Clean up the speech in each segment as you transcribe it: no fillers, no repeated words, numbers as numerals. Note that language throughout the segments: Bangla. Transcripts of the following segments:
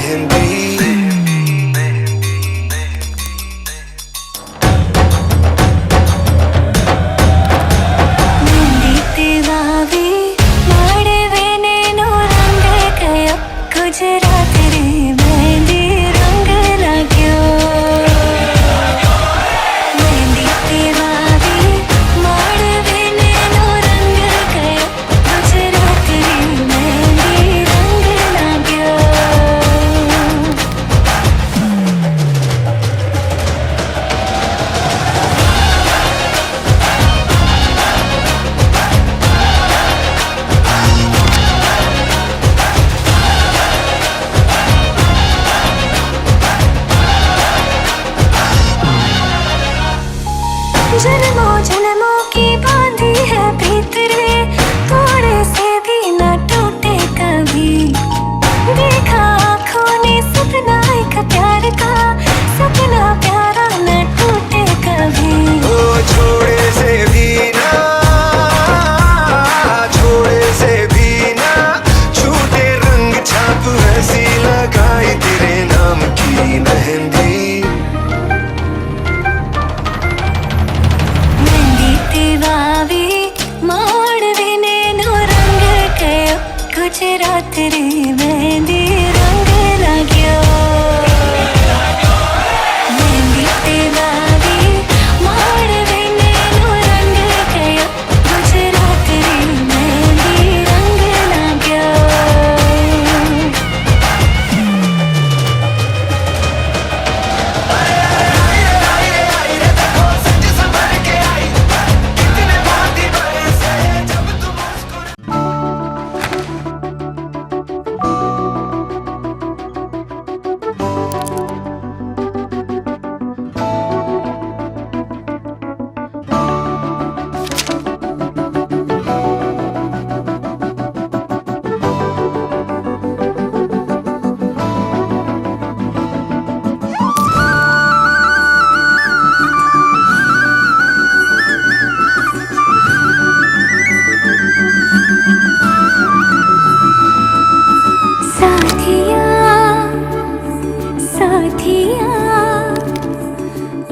मेहंदी गुजरात रे मेहंदी रंग लाग्यो मेहंदी तेवावी माड़वे नो रंग गयो गुजरात रे मेहंदी रंग लाग्यो जन्मों जन्मों की बांधी है प्रीत रे थोड़े से भी न टूटे कभी देखा आँखों ने सपना एक प्यार का सपना प्यारा न टूटे कभी ओ छोड़े से भी ना छूटे रंग छाप ऐसी लगाई तेरे नाम की मेहंदी गुजरात रे मेहंदी रंग लाग्यो मेहंदी तेवावी माड़वे नो रंग गयो गुजरात रे मेहंदी रंग लाग्यो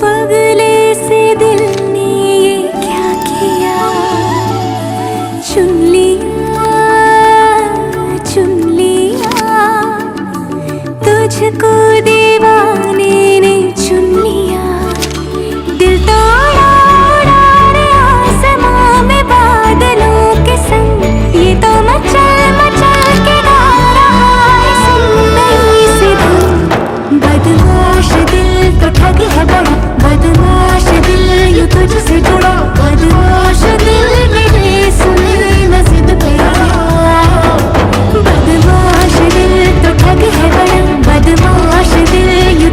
पगले से दिल ने ये क्या किया चुन लिया तुझको दीवाने ने चुन लिया दिल तोड़ा उड़ा रे आसमां में बादलों के संग ये तो मचल के गा रहा है सुनने से धुन बदमाश दिल तो ठग है बड़ा बदमाश दिल यूं तुझसे जुड़ा बदमाश दिल मेरे सुने न जिद पे बदमाश दिल तो ठग है बड़ा बदमाश दिल यूं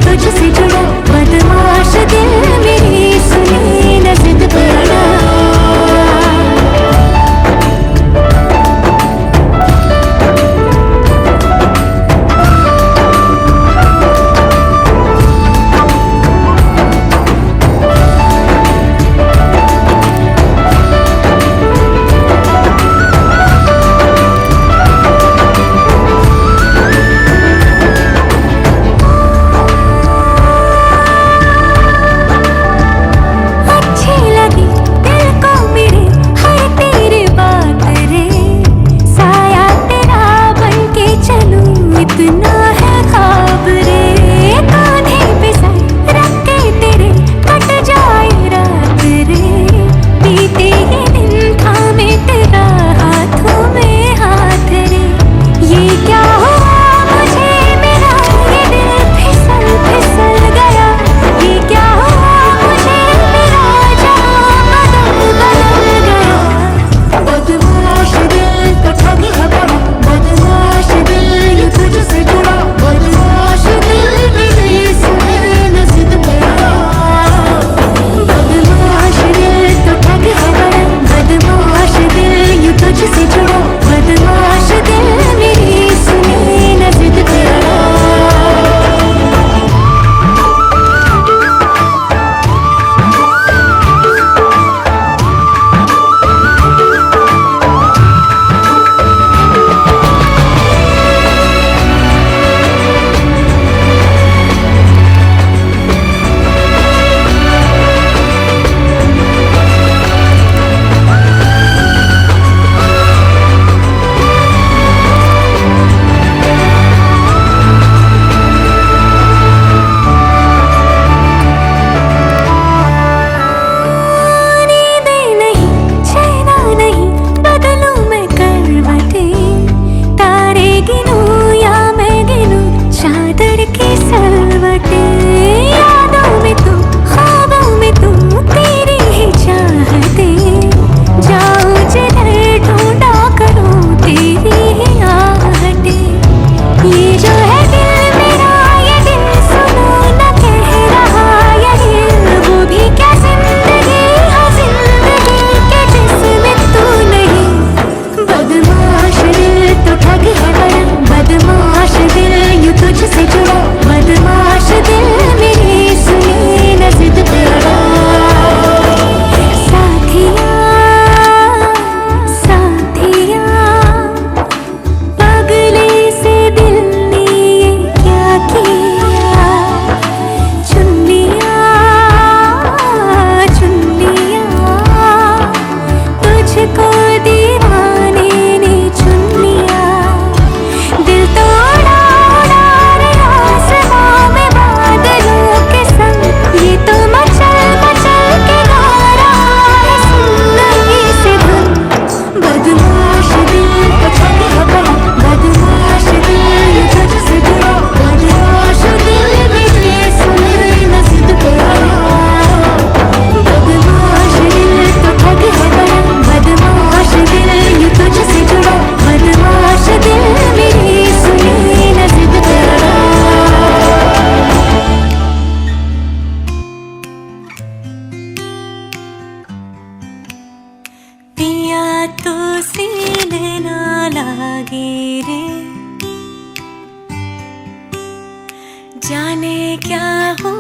जाने क्या हो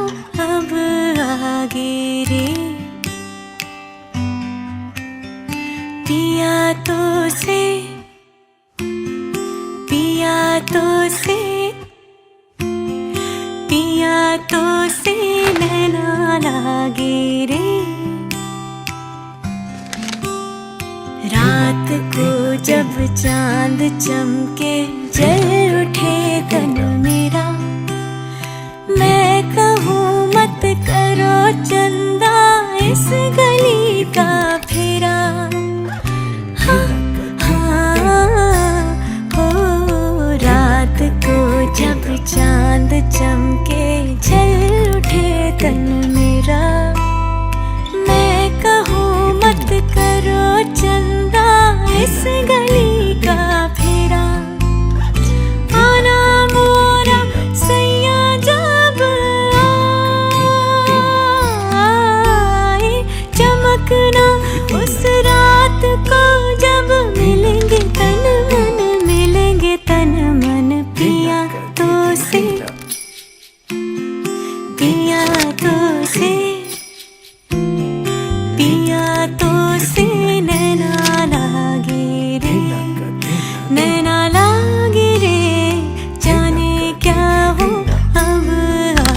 अब आगे रे, पिया तो से पिया तो से पिया तो से नैना लागे रे। रात को जब चांद चमके जल उठे तन मेरा, मैं कहूँ मत करो चंदा इस गली का फेरा। हाँ हाँ हो रात को जब चांद चमके जल उठे तन मेरा, मैं कहूँ मत करो चंदा इस गली का फेरा। आना मोरा सैया जब आए, चमकना उस रात को जब मिलेंगे तन मन, मिलेंगे तन मन। पिया तो से पिया तो से पिया तो से नैना लागे रे, नैना लागे रे, जाने क्या हो अब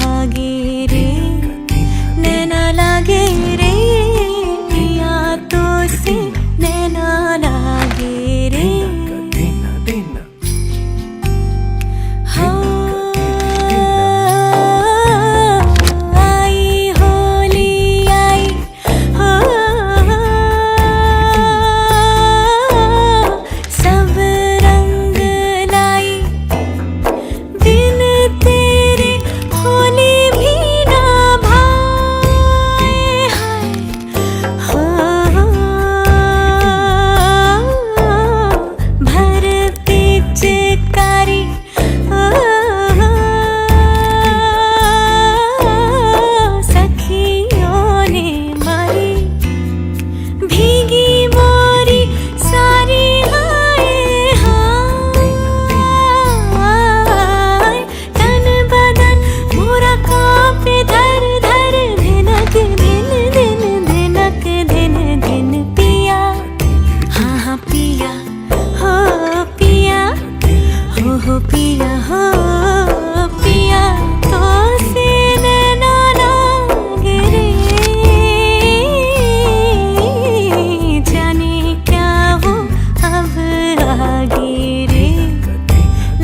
आगे रे, नैना लागे रे, पिया तो से नैना लागे रे। हो आई होली आई, हो सब रंग लाई, बिन तेरे होली भी ना भाए। हाय हो भर पिचकारी, सखियों ने मारी, भीगी मोरी सारी। हाय हाय तन बदन मोरा कांपे धर धर, धिनक दिन दिन धिनक दिन दिन। पिया हाँ हाँ पिया हो पिया, हो पिया हो पिया तो से नैना लागे रे, जाने क्या हो अब आगे रे,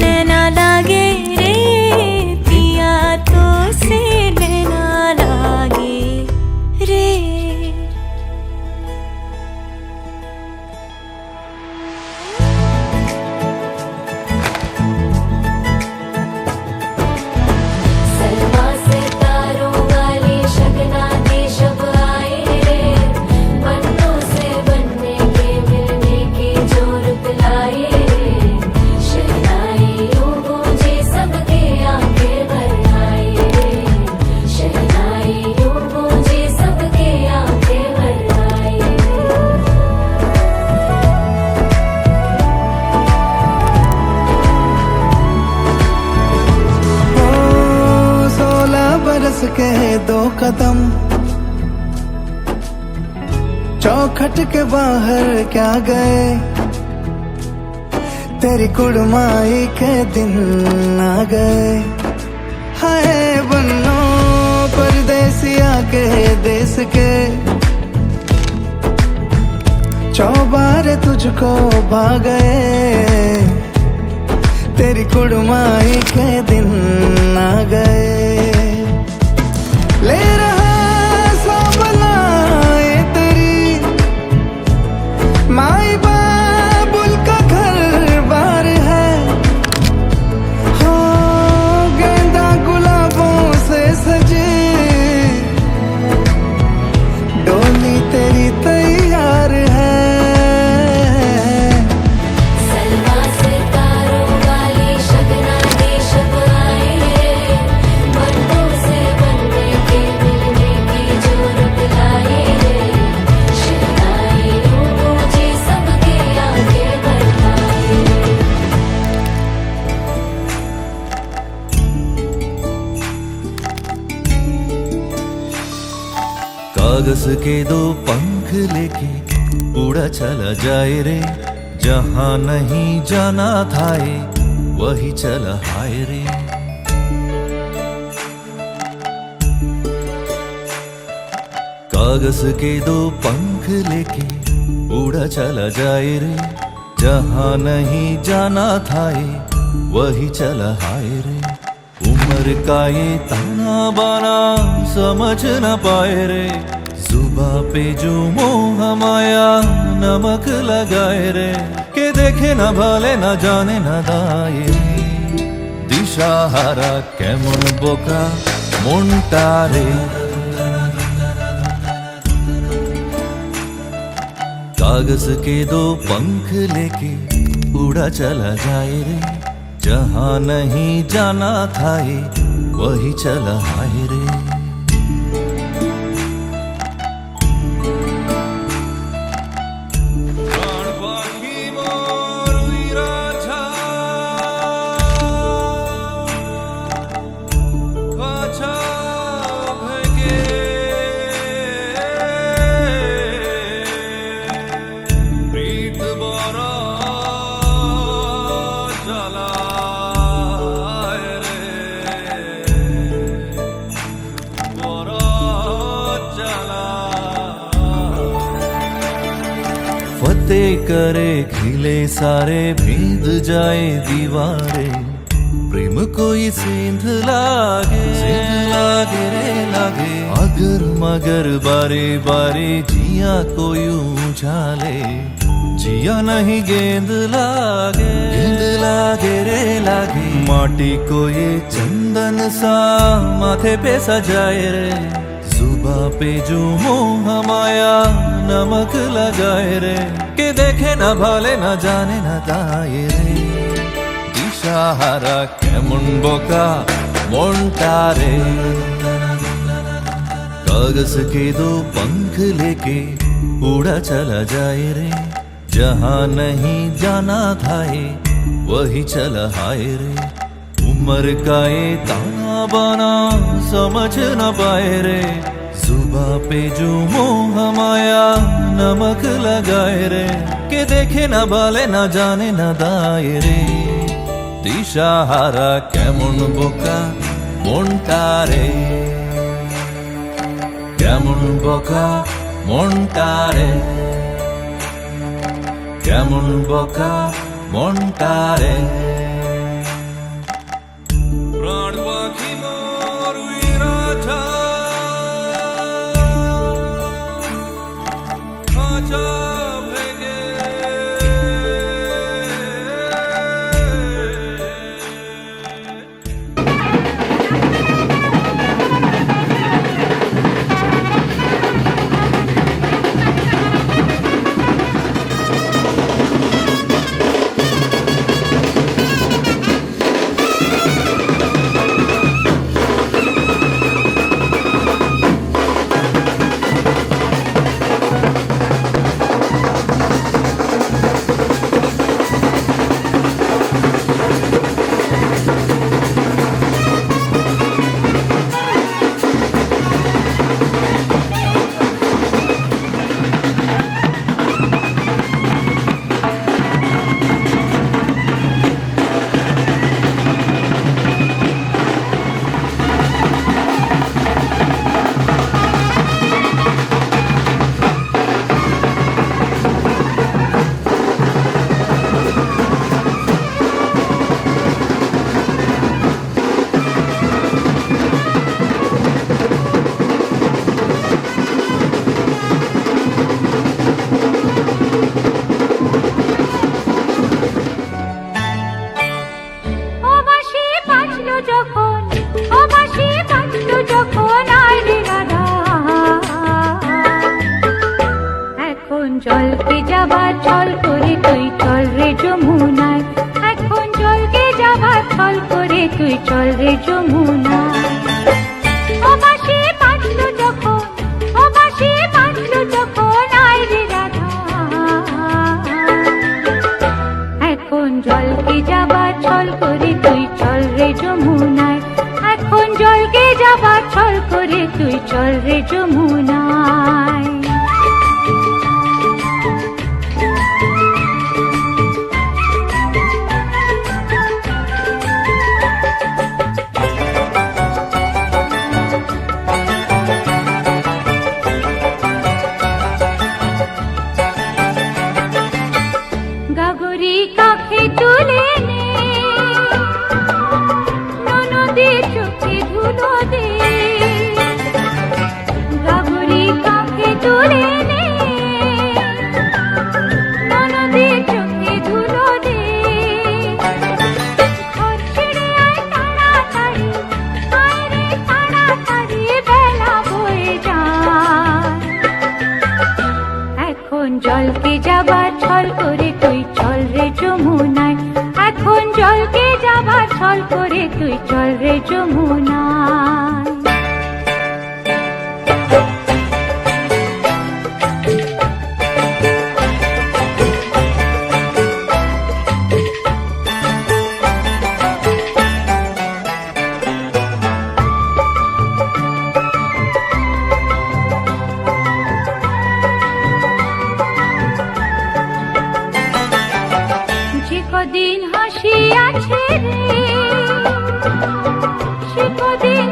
नैना लागे रे, पिया तो से नैना लागे रे। सलमा से तारों वाली शगना देश अब आए रे, बनों से बनने के मिलने की जो रुत लाए रे, शहनाइयों गूंजे सबके आंखें भर आए रे, शहनाइयों गूंजे सबके आंखें भर आए रे। ओ 16 बरस के 2 कदम, चौखट के बाहर क्या गए, तेरी कुड़माई के दिन आ गए। हाय बन्नो परदेसिया के देश के, चौबारे तुझको भा गए, तेरी कुड़माई के दिन आ गए। ले रहा सब बनाए तेरी माई बाबुल का घर बार है, हो गेंदा गुलाबों से सजे, डोली तेरी तैयार है। सलमा से तारों वाली शगना देश अब आए रे, कागज के दो पंख लेके उड़ा चला जाए रे, जहां नहीं जाना था ये वही चला हाय रे। कागज के दो पंख लेके उड़ा चला जाए रे, जहां नहीं जाना था ये वही चला हाय रे। उम्र का ये ताना बाना समझ न पाए रे, जुबा पे जो मोह माया नमक लगाए रे, के देखे न भले न जाने न दाए रे। दिशाहारा केमन बोका মনটা রে। कागज के दो पंख लेके उड़ा चला जाए रे, जहां नहीं जाना था ये वही चला हाय रे। फतेह करे खिले सारे भेद जाए दीवारें, प्रेम कोई सेंध लागे रे लागे। अगर मगर बारे बारे जिया कोई उछाले, जिया नहीं गेंद लागे रे लागे। माटी को ये चंदन सा माथे पे सजाए रे, जुबा पे जो मोह माया नमक लगाए रे, के देखे न भले न जाने न दाए रे। दिशाहारा केमन बोका মনটা রে। कागज के दो पंख लेके उड़ा चला जाए रे, जहां नहीं जाना था ये वही चला हाय रे। उम्र का ये ताना बाना समझ न पाए रे, जुबा पे जो मोह माया नमक लगाए रे, के देखे न भले न जाने न दाए रे। दिशाहारा केमन बोका মনটা রে, কেমন বোকা মনটা রে, কেমন বোকা মনটা রে। প্রাণ পাখি মোর উইরা যা, খাঁচা ভেঙে জলকে যাবার ছল করে তুই চল রে যমুনায়, এখন জলকে যাবার ছল করে তুই চল রে যমুনায়। ও বাঁশি বাজলো যখন, ও বাঁশি বাজলো যখন আয় রে রাধা, এখন জলকে যাবার ছল করে তুই চল রে যমুনায়, এখন জলকে যাবার ছল করে তুই চল রে যমুনায়। গাগরি কাখে তুলে নে, ননদে চোখে ধুলো দে। গাগরি কাখে তুলে নে, ননদে চোখে ধুলো দে। ঘর ছেড়ে আয় তাড়াতাড়ি, আয় রে তাড়াতাড়ি, বেলা বয়ে যায়। এখন জলকে যাবার ছল করে তুই চল রে যমুনায়। এখন জলকে যাবার ছল করে তুই চল রে যমুনায়। যে কদিন হাসি আছে রে, সে কদিন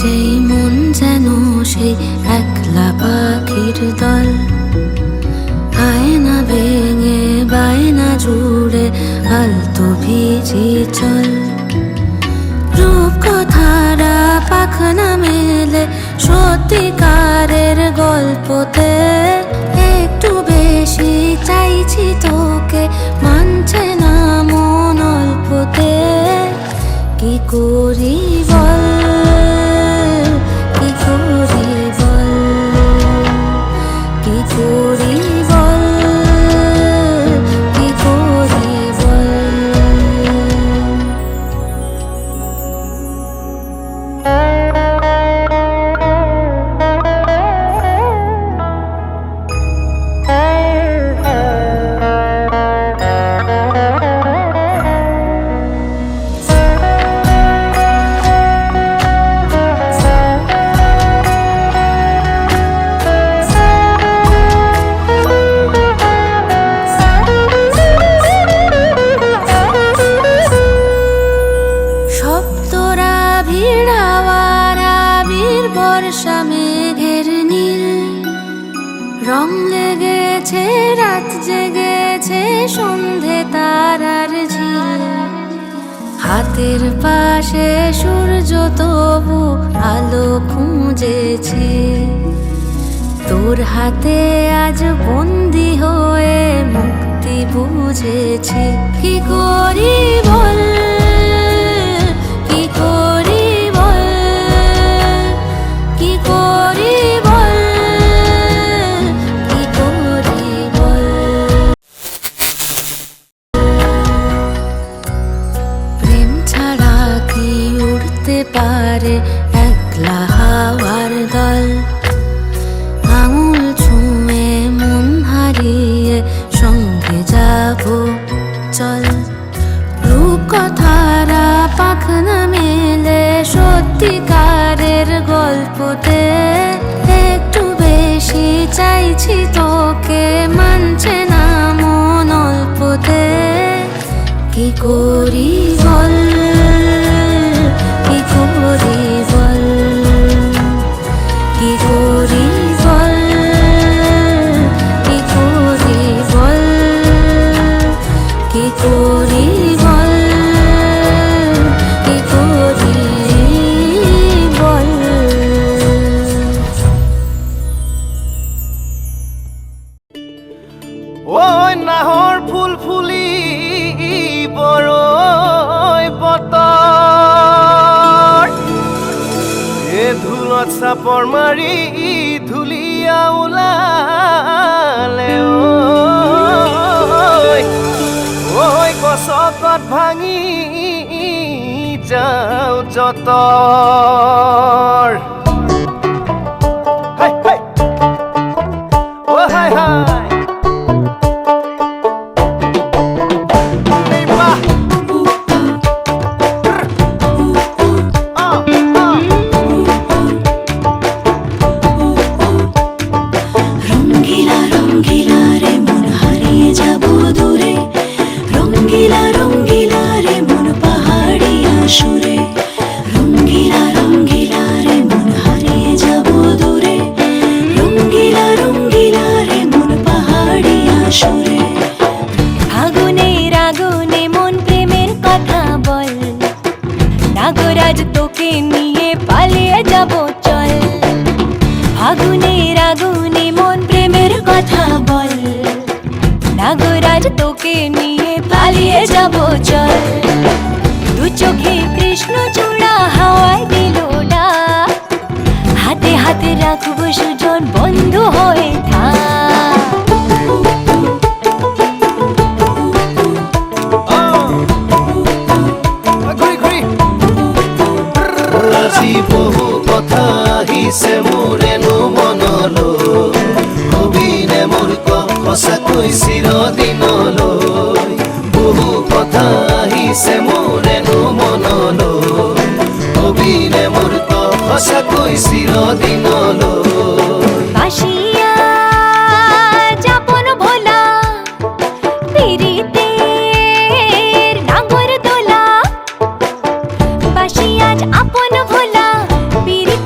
যেই মন যেন সেই একলা পাখির দল, আয়না ভেঙে বায়না জুড়ে আলতো ভিজি চল। রূপকথারা পাখনা মেলে সত্যিকারের গল্পতে, একটু বেশি চাইছি তোকে মানছে না মন অল্পতে। কি করি বল, কি করি বল, কি করি বল, কি করি বল। সপ্তরা ভিড়াওয়ারা বীর বর্ষা মেঘের নীল, রং লেগেছে রাত জেগেছে সন্ধে তারার ঝিল। হাতের পাশে সূর্য তবু আলো খুঁজেছি, তোর হাতে আজ বন্দি হয়ে মুক্তি বুঝেছি। কি করি বল, কি করি বল, কি করি বল, কি করি বল। প্রেম ছাড়া কি উড়তে পারে একলা হাওয়ার দল, আঙুল ছুঁয়ে মন হারিয়ে সঙ্গে যাব চল। রূপকথারা পাখনা মেলে সত্যিকারের গল্পতে, একটু বেশি চাইছি তোকে মানছে না মন অল্পতে। কি করি বল, কি করি বল, কি করি বল, কি করি বল, কি করি বল, কি করি বল। ওই নাহৰ ফুল ফুলি বৰৈ বতৰ, এ ধুলত চাপৰ মাৰি ধুলীয়া ওলালে। ঐ গছকত ভাঙি যাওঁ যতৰ। হাই হাই ও হাই হাই আগুনের আগুনে মন প্রেমের কথা বল, নাগরাজ তোকে নিয়ে পালিয়ে যাব চল। আগুনের আগুনে মন প্রেমের কথা বল, নাগরাজ তোকে নিয়ে পালিয়ে যাব চল। দু চোখে কৃষ্ণ চূড়া হাওয়ায় দিল ডাক, হাতে হাতে রাখবো সুজন বন্ধু হয়ে থাক। আজি বহু কথা আহিছে মোৰেনো মনলৈ, কবিনে মোৰ সঁচাকৈ চিৰদিনলৈ। বহু কথা আহিছে মোৰেনো মনলৈ, কবিনে মোৰ সঁচাকৈ চিৰদিনলৈ। বাসিয়া যাপন ভোলা পিরিতের নাগর দোলা, বাসিয়া আপন ভোলা পিরিতের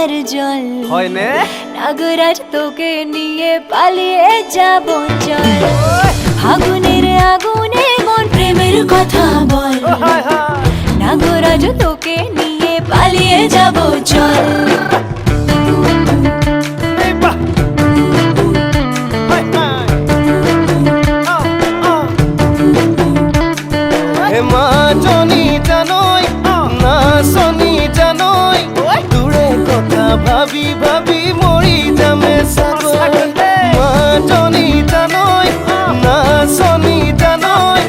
জলের জল হয় নে নাগরাজ তোকে নিয়ে পালিয়ে যাব চল ফাগুনের আগুনে মন প্রেমের কথা বল নাগরাজ তোকে নিয়ে পালিয়ে যাব চল এই বাহ হে মা জনি জানই না শনি জানই দূরে কথা ভাবি ভাবি মরি যামে সাগর মা জনি জানই না শনি জানই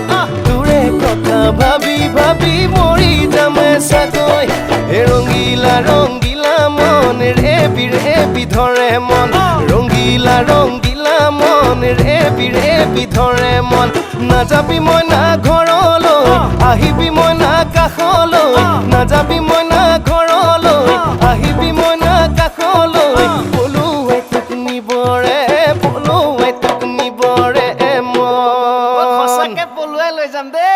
দূরে কথা ভাবি ভাবি মরি যামে সাগর হে রঙিলা রঙিলা মন ৰেবি ধৰে মন ৰঙিলা ৰঙিলা মন ৰেবি ধৰে মন নাযাবি মই না ঘৰলৈ আহিবি মই না কাষলৈ নাযাবি মই না ঘৰলৈ আহিবি মই না কাষলৈ পলুৱাই তোক নিবৰে পলুৱাই তোক নিবৰে মন সঁচাকে পলুৱাই লৈ যাম দেই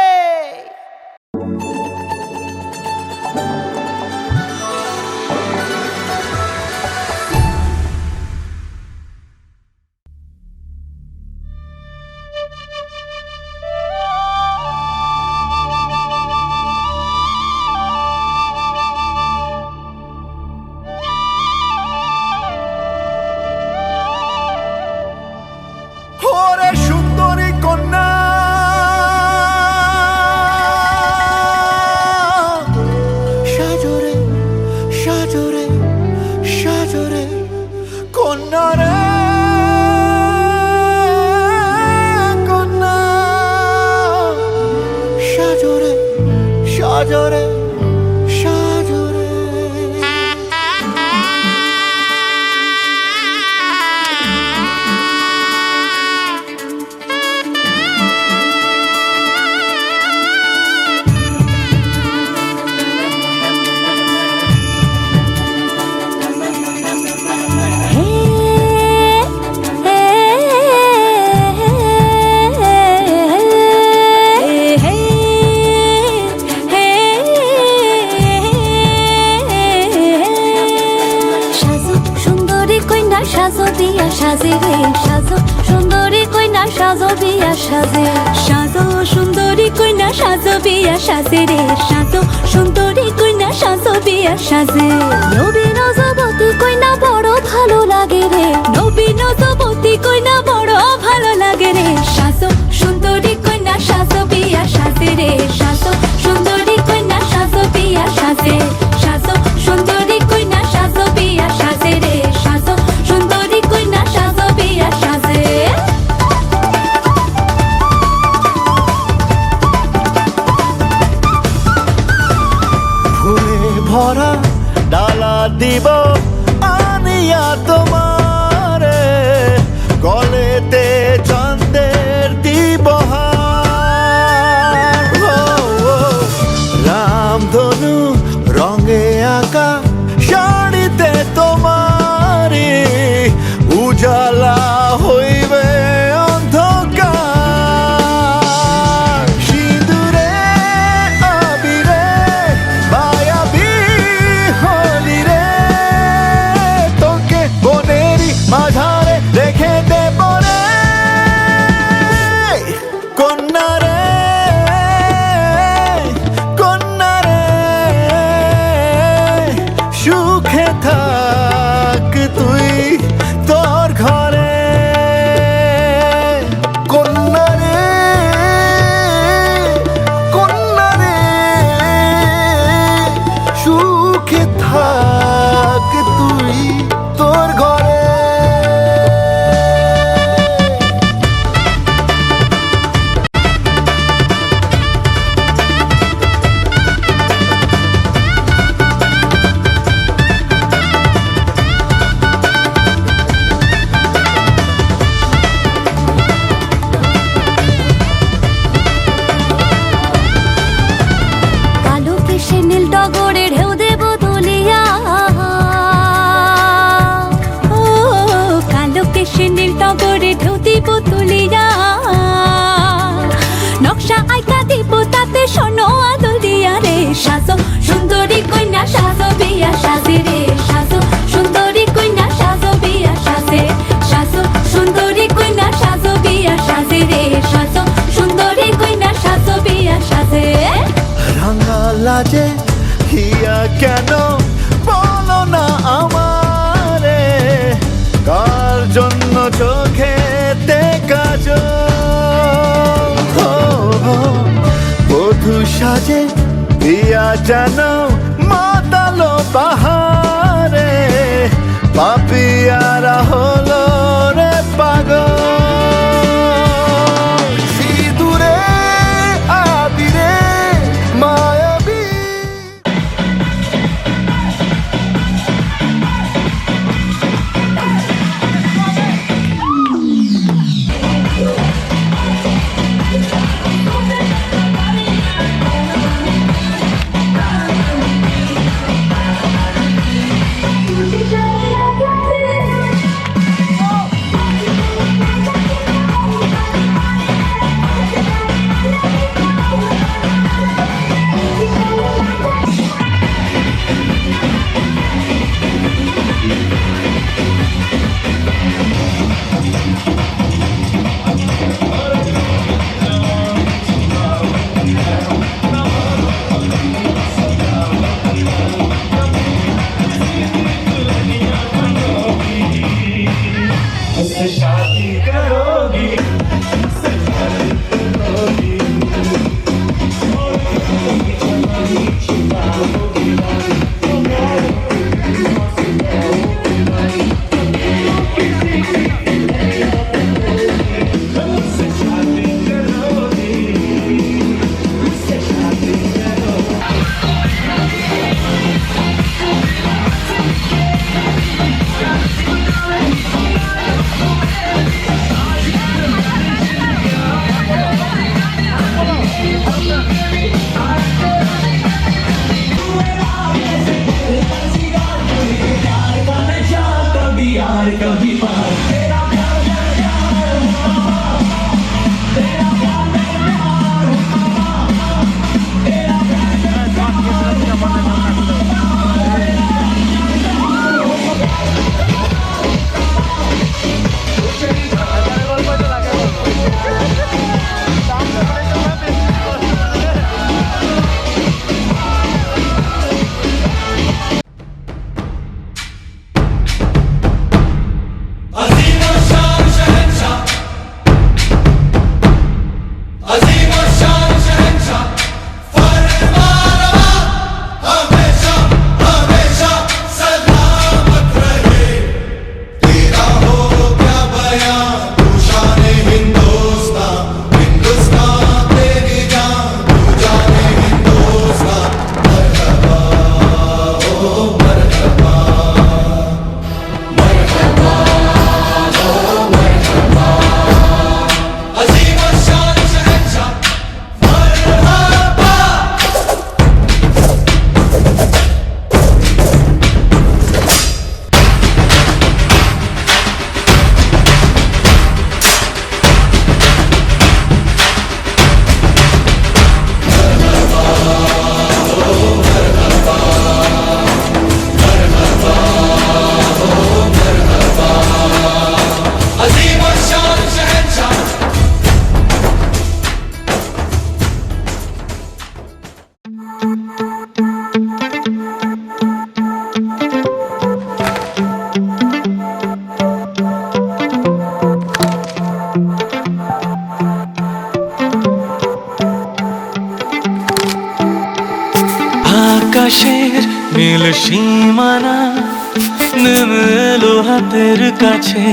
ওরে সুন্দরী কন্যা সাজরে সাজরে সাজরে কন্যা রে কন্যা সাজরে সাজরে সাজরে সাজো বিয়া সাজে রে সাজো সুন্দরী কইনা সাজো বিয়া সাজে সাজো সুন্দরী কইনা সাজো বিয়া সাজে রে সাজো সুন্দরী কইনা সাজো বিয়া সাজে নবীন যুবতী কইনা বড় ভালো লাগে রে নবীন যুবতী কইনা বড় ভালো লাগে রে সাজো সুন্দরী কইনা সাজো বিয়া সাজে রে সাজো সুন্দরী কইনা সাজো বিয়া সাজে সাজো সুন্দরী কইনা সাজো বিয়া সাজে রে সাজো সুন্দরী কইনা সাজো বিয়া সাজে ফুলে ভরা ডালা দিব আনিয়া তোমারে গলেতে চন্দের দিব রামধনু রঙে আঁকা শাড়িতে তোমারে উজালা হইবে অন্ধকার সিঁদুরে আবিরে মায়াবী হলি রে তোকে বনেরি মাঝারে রেখে দেব রে কন্যা রে কন্যা রে সুখে থাক তুই তোর ঘরে কন্যা রে কন্যা রে সুখে থাক তুই তোর ঘরে কালো কেশে নীল টগরে ঢেউ দেব তুলিয়া ও কালো কেশে নীল টগরে ঢেউ দিব তুলিয়া নকশা আইকা দিব তাতে শোনো আদল দিয়া রে সাজো সুন্দরী কন্যা সাজো বিয়া সাজে রে সাজো সাজে হিয়া কেন বলো না আমারে কার জন্য চোখেতে কাজল বধূ সাজে হিয়া যেন মাতালো পাহাড়ে পাপিয়ারা হলো রে পাগল সিঁদুরে আবিরে মায়াবী আকাশের নীল সীমানা নেমে এলো হাতের কাছে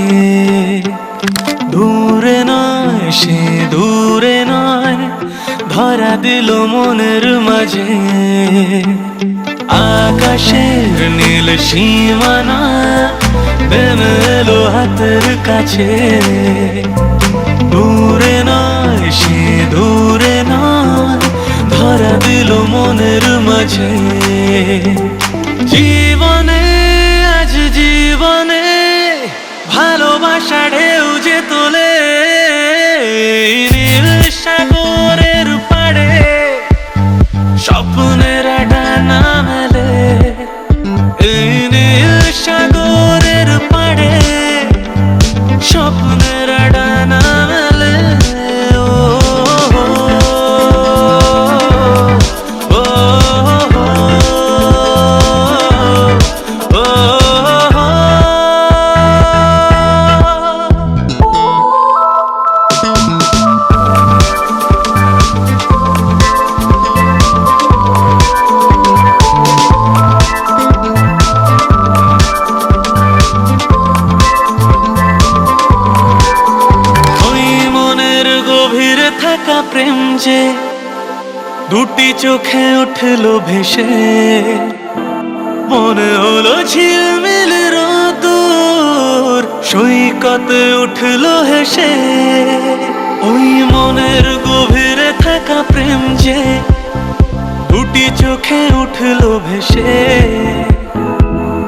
দূরে নয় সে দূরে নয় ধরা দিল মনের মাঝে আকাশের নীল সীমানা নেমে এলো হাতের কাছে দূরে নয় সে দূরে নয় ধরা দিল মনের মাঝে জীবনে আজ জীবনে ভালোবাসা ঢেউ যে তোলে নীল সাগরের পাড়ে স্বপ্নের ডানা মেলে এই নীল সাগরের পাড়ে স্বপ্নের ডানা মেলে ও চোখে উঠলো ভেসে, মনে হলো ঝিলমিল রোদুর সৈকতে উঠলো হেসে। ওই মনের গভীরে থাকা প্রেম যে দুটি চোখে উঠলো ভেসে,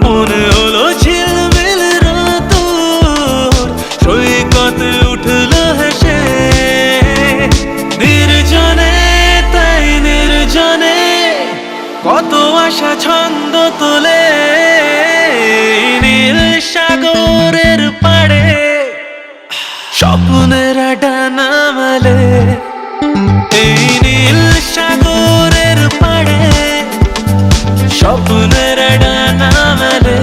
মনে হলো ঝিলমিল রোদুর সৈকতে উঠলো হেসে। নির্জনে তাই নির্জনে কত আশা ছন্দ তোলে, নীল সাগরের পাড়ে স্বপ্নের ডানা মেলে। এই নীল সাগরের পাড়ে স্বপ্নের ডানা মেলে।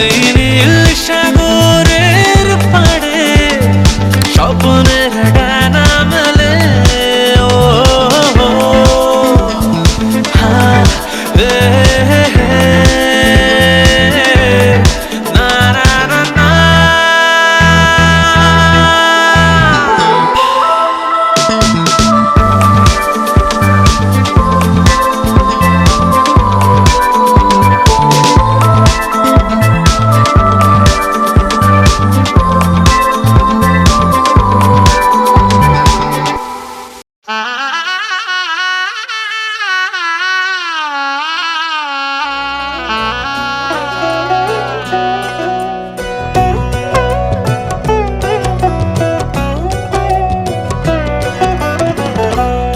এই নীল সাগরের পাড়ে স্বপ্নের ডানা মেলে। ও হ্যাঁ, না না না না।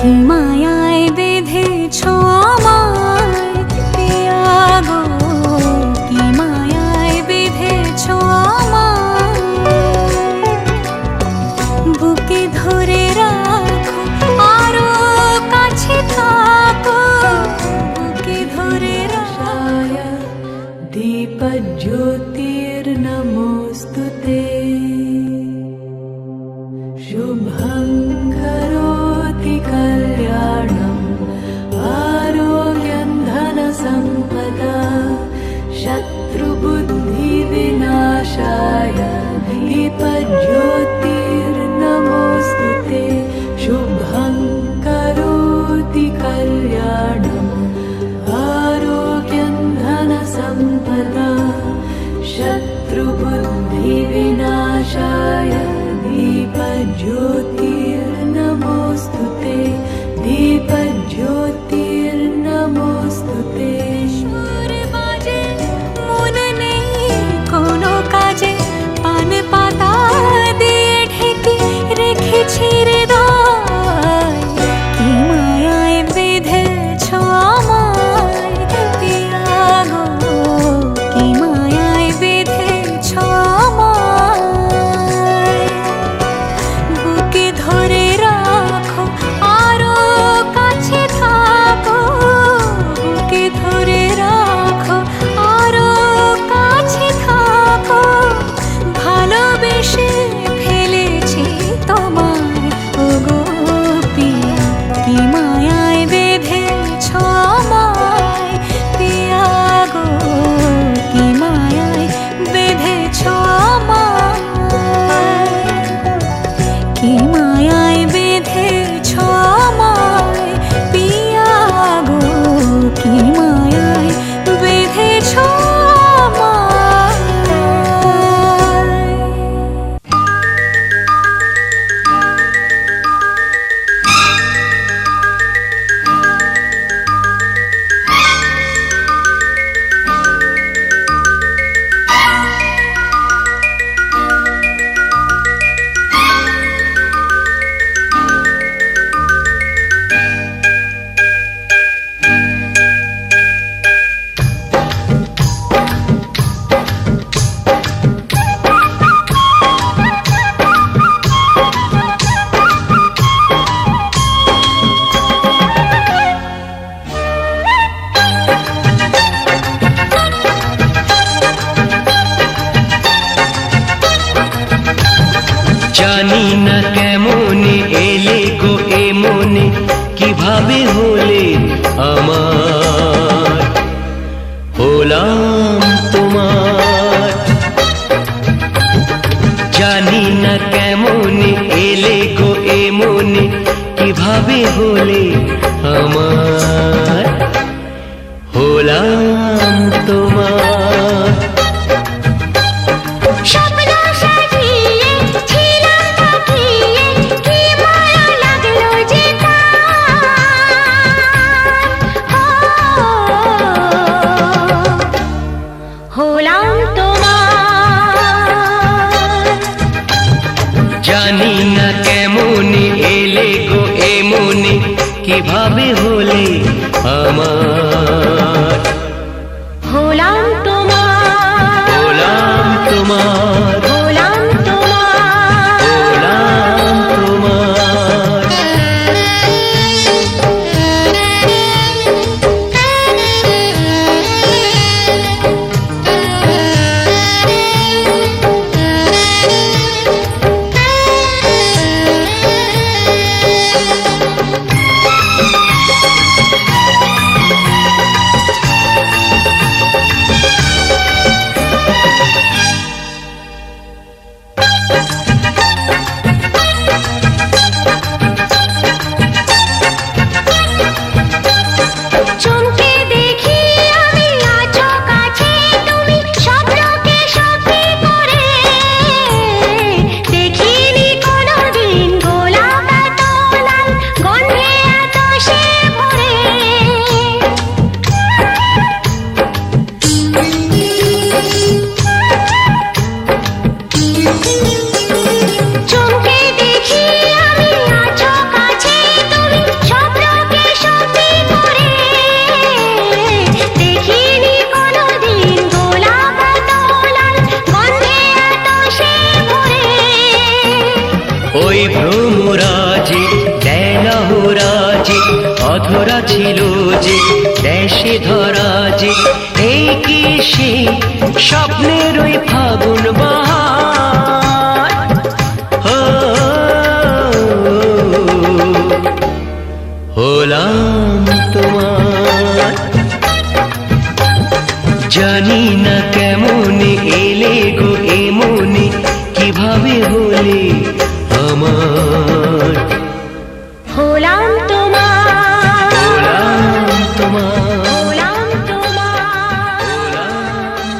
কি মায়ায় বেঁধেছো আমায় পিয়া গো, কি মায়ায় বেঁধেছো আমায়। বুকে ধরে রাখো আরো কাছে থাকো, বুকে ধরে রাখো। दीपज्योतिर्नमोऽस्तुते शुभं करोति कल्याणम् आरोग्यं धनसम्पदा शत्रुबुद्धिविनाशाय दीपज्योतिर्नमोऽस्तुते शुभं करोति कल्याणम् आरोग्यं धनसम्पदा शत्रुबुद्धिविनाशाय दीपज्योतिर्नमोऽस्तुते दीपज्योतिर्नमोऽस्तुते। সুর বাজে মন নেই কোনো কাজে, পান পাতা দিয়ে ঢেকে রেখেছি হৃদয়। কি মায়ায় বেঁধেছো আমায় পিয়া গো, কি মায়ায় বেঁধেছো আমায়। বুকে ধরে রাখো আরো কাছে থাকো, বুকে ধরে রাখো আরো কাছে থাকো। ভালোবেসে ফেলেছি তোমায় ওগো পিয়া, কি মায়ায় বেঁধেছো আমায় পিয়া গো, কি মায়ায় বেঁধেছো আমায়। কি মায়ায় বেঁধেছো আমায় পিয়া গো, কি মায়ায় বেঁধেছো আমায়। জানি না কেমনে এলে গো এ মনে, কিভাবে হলে আমার, হলাম তোমার। জানি না কেমনে এলে গো এ মনে, কিভাবে হলে আমার। হলাম তোমার। স্বপ্ন সাজিয়ে ছিলাম তাকিয়ে, কি মায়া লাগলো যে তার। হলাম তোমার। জানি না কেমন এলে গো এমনি, কিভাবে হলে আমার। হলাম তোমার। হলাম তোমার। হলাম তোমার। হলাম তোমার। চমকে দেখি আমি আছো কাছে তুমি, স্বপ্নকে সত্যি করে। দেখিনি কোনোদিন গোলাপ এত লাল, গন্ধে এত সে ভরে। চমকে দেখি আমি আছো কাছে তুমি, স্বপ্নকে সত্যি করে। দেখিনি কোনোদিন গোলাপ এত লাল, গন্ধে এত সে ভরে। ওই ভ্রমরাজে দেলহরাজে অধরা ছিল যে দেশে ধরা যে, এই কি সে স্বপ্নের ওই ফাগুন বাহার। হো, হলাম তোমার। জানি না কেমন এলে গো এমনি, কিভাবে হলে আমার। হলাম তোমার। হলাম তোমার। হলাম তোমার। হলাম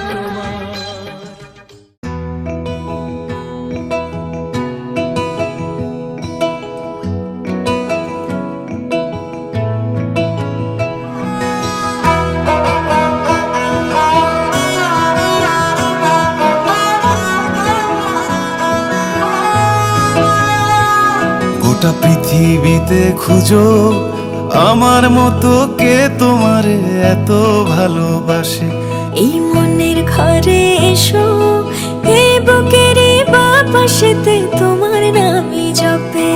তোমার। গোটা পৃথিবীতে খুঁজো আমার মতো কে তোমারে এত ভালোবাসে। এই মনের ঘরে এসো, এই বুকের বাপাশেতে তোমার নামই জপে।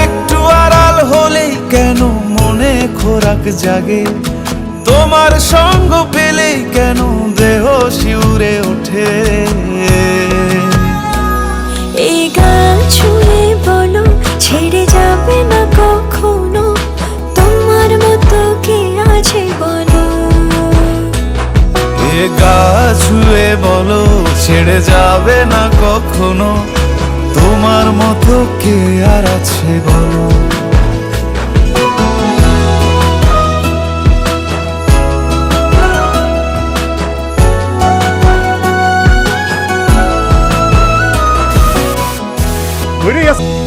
একটু আড়াল হলেই কেন মনে খোরাক জাগে, তোমার সঙ্গ পেলেই কেন দেহ শিউরে ওঠে। এই গান ছুঁয়ে বলো ছেড়ে যাবে না কখনো, তোমার মতো কে আছে বলো। এ গা ছুঁয়ে বলো ছেড়ে যাবে না কখনো, তোমার মতো কে আর আছে বলো।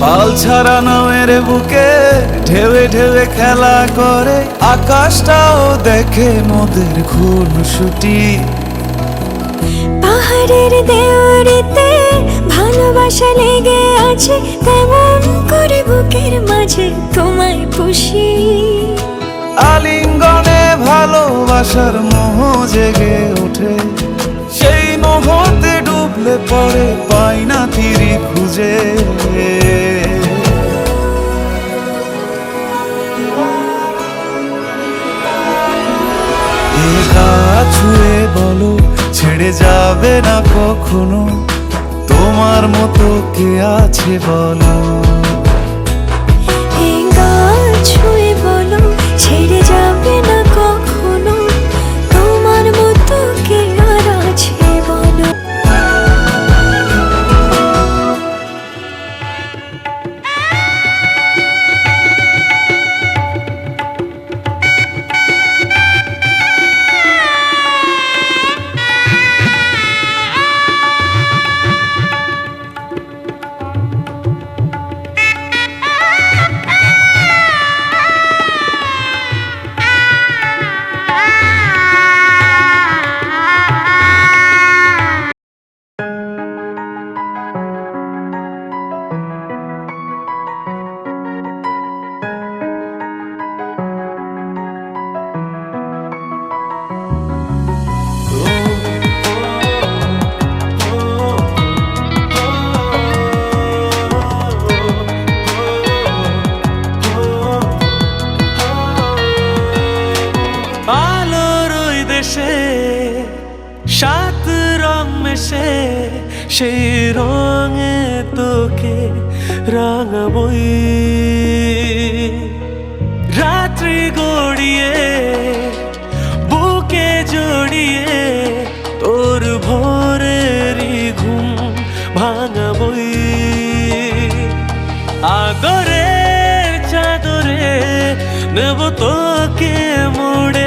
পাল ছাড়া নামের বুকে ঢেউে ঢেউে খেলা করে, আকাশটাও দেখে মোদের খুনসুটি। পাহাড়ের দেওয়ারিতে ভালোবাসা লেগে আছে, তেমন করে বুকের মাঝে তোমায় পুষি। আলিঙ্গনে ভালোবাসার মোহ জেগে ওঠে, সেই মোহতে ডুবলে পড়ে পাই না তীরে খুঁজে। এ গা ছুঁয়ে বলো ছেড়ে যাবে না কখনো, তোমার মতো কে আছে বলো। এই গান ছুঁয়ে বলো ছেড়ে যাবে না কখনো, তোমার মতো কে আর আছে বলো। মেশে সাত রং মেশে সেই রঙে তোকে রাঙাবই রাত্রি গড়িয়ে বুকে জড়িয়ে তোর ভোরেরই ঘুম ভাঙাবই আদরের চাদরে নেব তোকে মোড়ে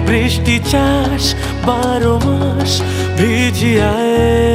বৃষ্টি চাষ 12 মাস ভিজিয়ায়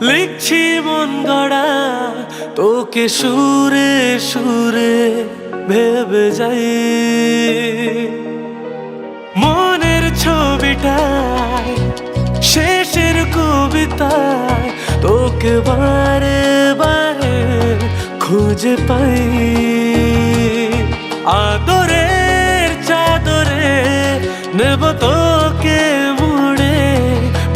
লিখছি মন গড়া তোকে সুরে সুরে ভেবে যাই মনের ছবিটায় শেষের কবিতায় তোকে বারে বারে খুঁজে পাই আদরের চাদরে নেব তোকে মুড়ে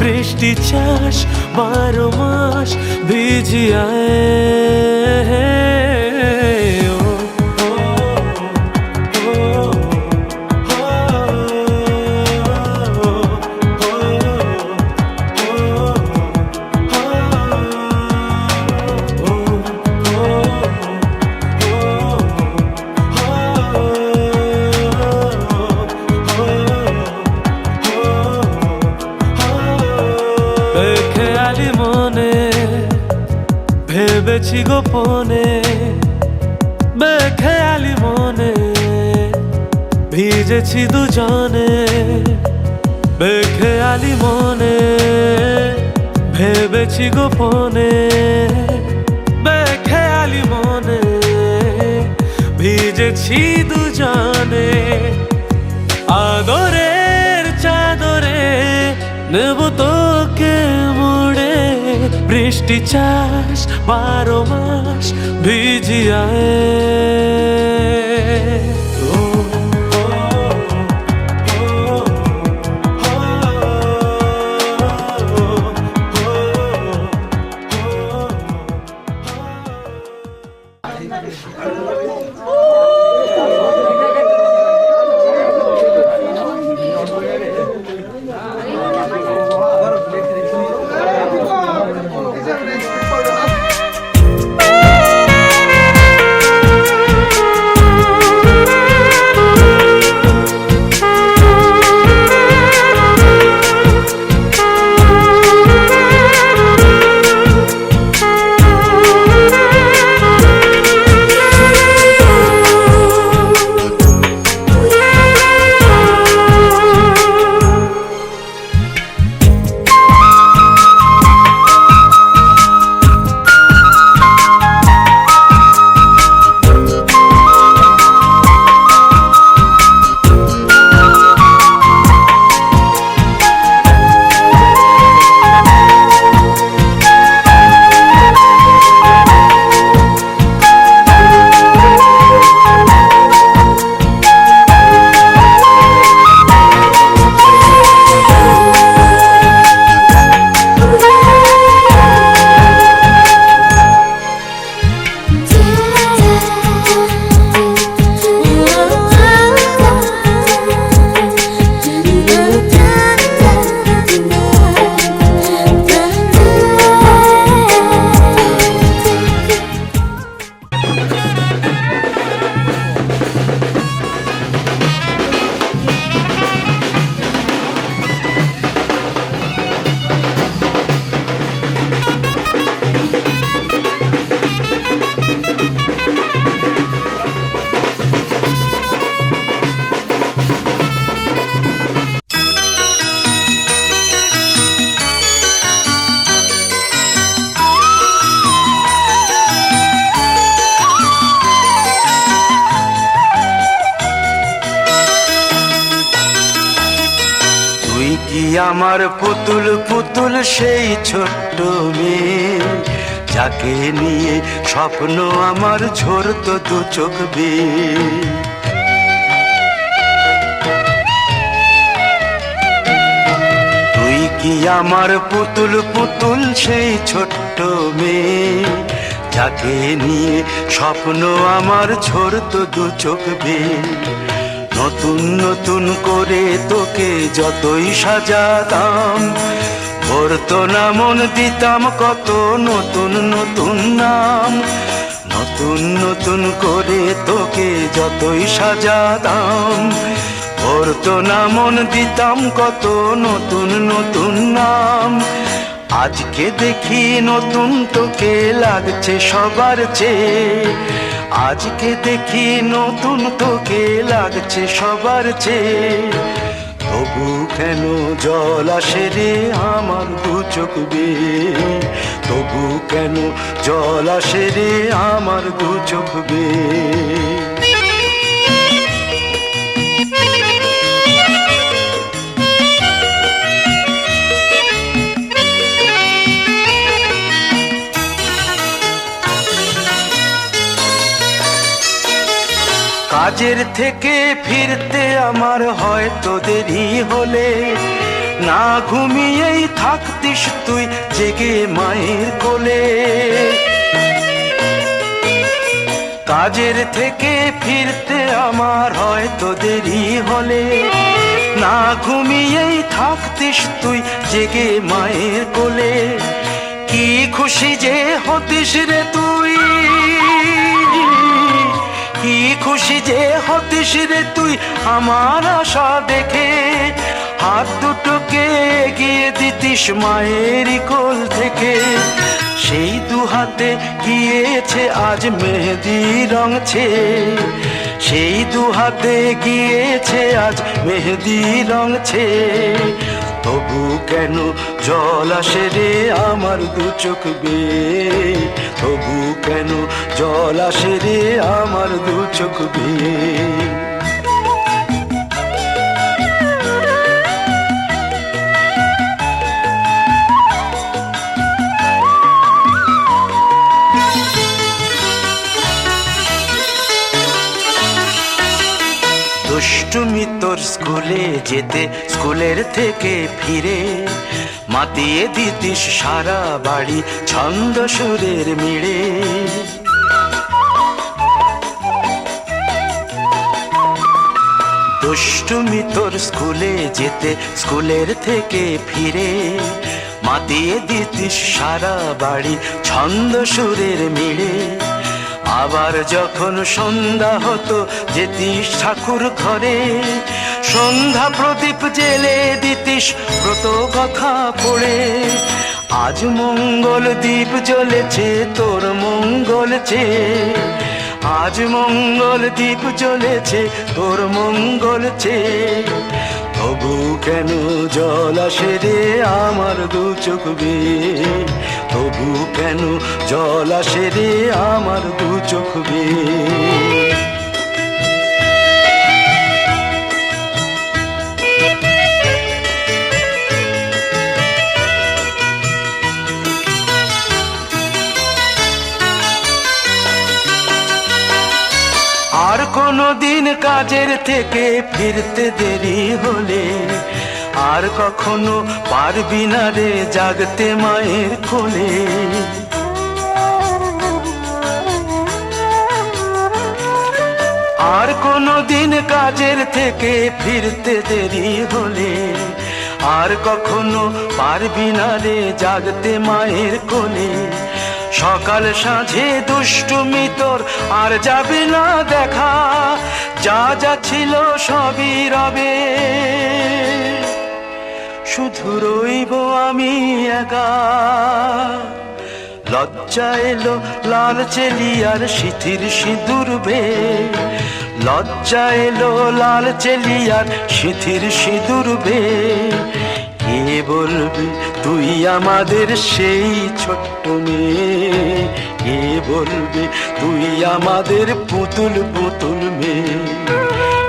বৃষ্টি চাষ 12 মাস ভিজিয়ায় বেখেয়ালি মনে ভেবেছি গোপনে বেখেয়ালি মনে ভিজেছি দুজনে বেখেয়ালি মনে ভেবেছি গোপনে বেখেয়ালি মনে ভিজেছি দুজনে আদরের চাদরে নেব তোকে মুড়ে বৃষ্টি চাষ 12 মাস ভিজিয়ায় আমার পুতুল পুতুল সেই ছোট্ট মেয়ে, যাকে নিয়ে স্বপ্ন আমার ঝরতো দু চোখ বেয়ে। তুই কি আমার পুতুল পুতুল সেই ছোট্ট মেয়ে, যাকে নিয়ে স্বপ্ন আমার ঝরতো দু চোখ বেয়ে। নতুন নতুন করে তোকে যতই সাজাতাম, ভরতো না মন, দিতাম কত নতুন নতুন নাম। নতুন নতুন করে তোকে যতই সাজাতাম, ভরতো না মন, দিতাম কত নতুন নতুন নাম। আজকে দেখি নতুন তোকে লাগছে সবার চেয়ে, আজকে দেখি নতুন তোকে লাগছে সবার চেয়ে। তবু কেন জল আসে রে আমার দু চোখ বেয়ে, তবু কেন জল আসে রে আমার দু চোখ বেয়ে। কাজের থেকে ফিরতে আমার হয়তো দেরি হলে, না ঘুমিয়েই থাকতিস তুই জেগে মায়ের কোলে। কাজের থেকে ফিরতে আমার হয়তো দেরি হলে, না ঘুমিয়েই থাকতিস তুই জেগে মায়ের কোলে। কি খুশি যে হতিস রে তুই, কি খুশি যে হতিস রে তুই আমার আশা দেখে। হাত দুটোকে এগিয়ে দিতিস মায়ের কোল থেকে, সেই দু হাতে গিয়েছে আজ মেহেদি রঙছে, সেই দু হাতে গিয়েছে আজ মেহেদি রঙছে। তবু কেন জল আসে রে আমার দু চোখ বেয়ে, তবু কেন জল আসে রে আমার দু চোখ বেয়ে। দুষ্টুমি তোর স্কুলে যেতে, স্কুলের থেকে ফিরে মাতিয়ে দিতিস সারা বাড়ি ছন্দ সুরের মিড়ে। দুষ্টুমি তোর স্কুলে যেতে, স্কুলের থেকে ফিরে মাতিয়ে দিতিস সারা বাড়ি ছন্দ সুরের মিড়ে। আবার যখন সন্ধ্যা হতো যেতিস ঠাকুর ঘরে, সন্ধ্যা প্রদীপ জেলে দিতিস ব্রত কথা পড়ে। আজ মঙ্গল দ্বীপ জ্বলেছে তোর মঙ্গল চেয়ে, আজ মঙ্গল দ্বীপ জ্বলেছে তোর মঙ্গল চেয়ে। তবু কেন জল আসে রে আমার দু চোখ বেয়ে, তবু কেন জল আসে রে আমার দু চোখ বেয়ে। আর কোনো দিন কাজের থেকে ফিরতে দেরি হলে, আর কখনো পারবি না রে জাগতে মায়ের কোলে। আর কোনো দিন কাজের থেকে ফিরতে দেরি হলে, আর কখনো পারবি না রে জাগতে মায়ের কোলে। সকাল সাঁঝে দুষ্টুমি তোর আর যাবে না দেখা, যা যা ছিল সবই রবে, শুধু রইব আমি একা। লজ্জা এলো লাল চেলিয়ার সিথির সিঁদুর বেয়ে, লজ্জা এলো লাল চেলিয়ার সিথির সিঁদুর বেয়ে। কে বলবি তুই আমাদের সেই ছোট্ট মেয়ে, কে বলবি তুই আমাদের পুতুল পুতুল মেয়ে,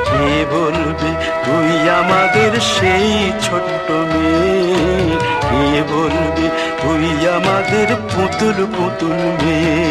কে বলবি তুই আমাদের সেই ছোট্ট মেয়ে, কে বলবে তুই আমাদের পুতুল পুতুল মেয়ে।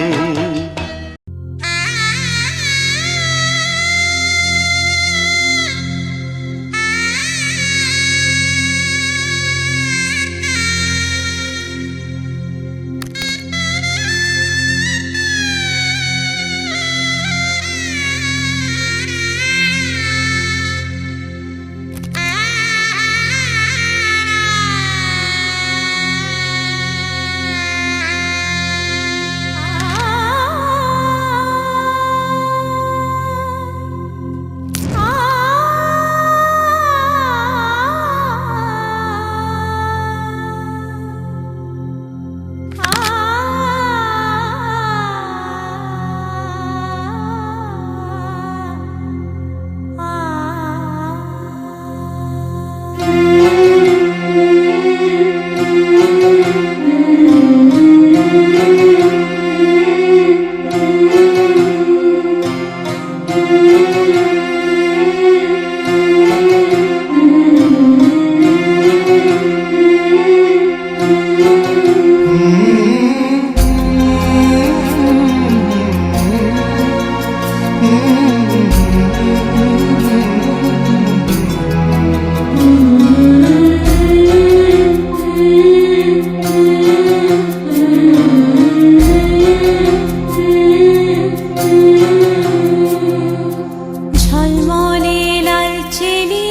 ঝলমলে লালচেলি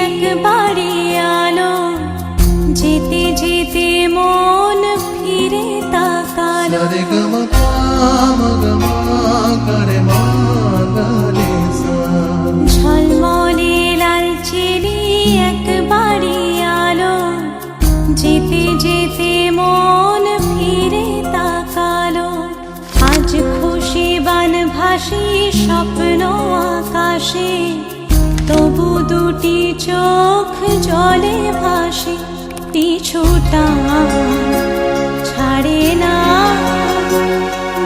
একবারে আলো, যেতে যেতে মন ফিরে তাকালো। ঝলমলে লালচেলি একবারে আলো, যেতে যেতে মন ফিরে তাকালো। আজ খুশি বানভাসি স্বপ্ন আকাশে, তবু দুটি চোখ জলে ভাসে। পিছুটা ছাড়ে না,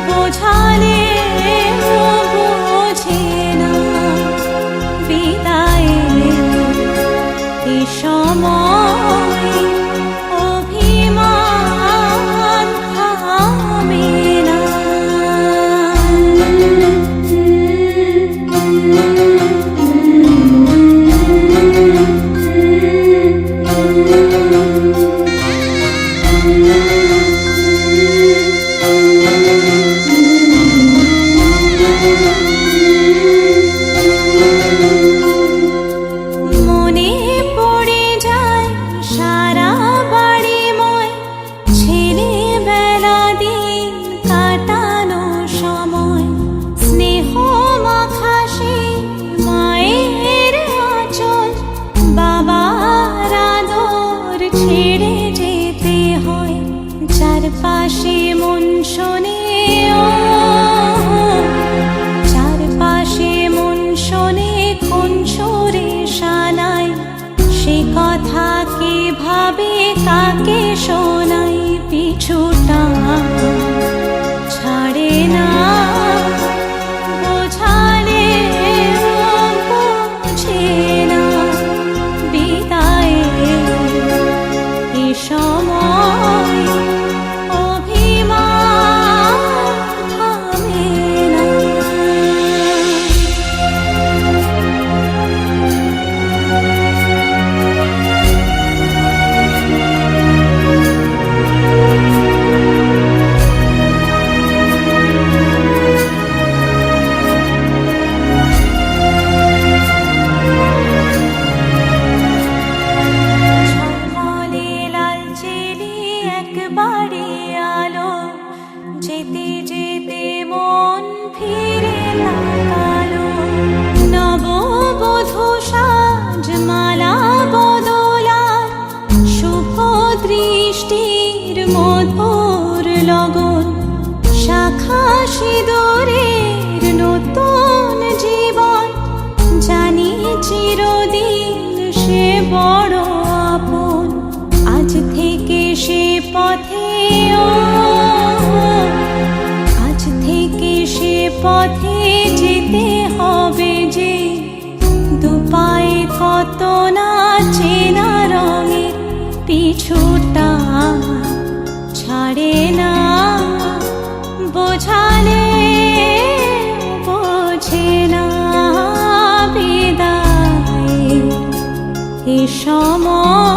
বোঝালে বোঝে না। বিদায়ের এ সময় অভিমান থামে না। মনে পড়ে যায় সারা বাড়িময়, ছেলেবেলা দিন কাটানো সময়। স্নেহ মাখাসে মায়ের আঁচল, বাবার আদর ছেড়ে যেতে হয়। চারপাশে মন শোনে ও, চারপাশে মন শোনে কোন সুরে শানাই। সে কথা কে ভাবে কাকে শোনাই। পিছুটা ছাড়ে না, বোঝালে বোঝে না। বিদায়ের এ সময় অভিমান থামে না। ঝলমলে লালচেলি একবারে আলো, যেতে যেতে মন ফিরে তাকালো। নববধূ সাজমালা বদলার, শুভ দৃষ্টির মধুর লগন। শাখা সিঁদুরের নতুন জীবন, জানি চিরদিন সে বড় আপন। আজ থেকে সে পথে ও, আজ থেকে সে পথে যেতে হবে যে। দুপায়ে কত এ সময়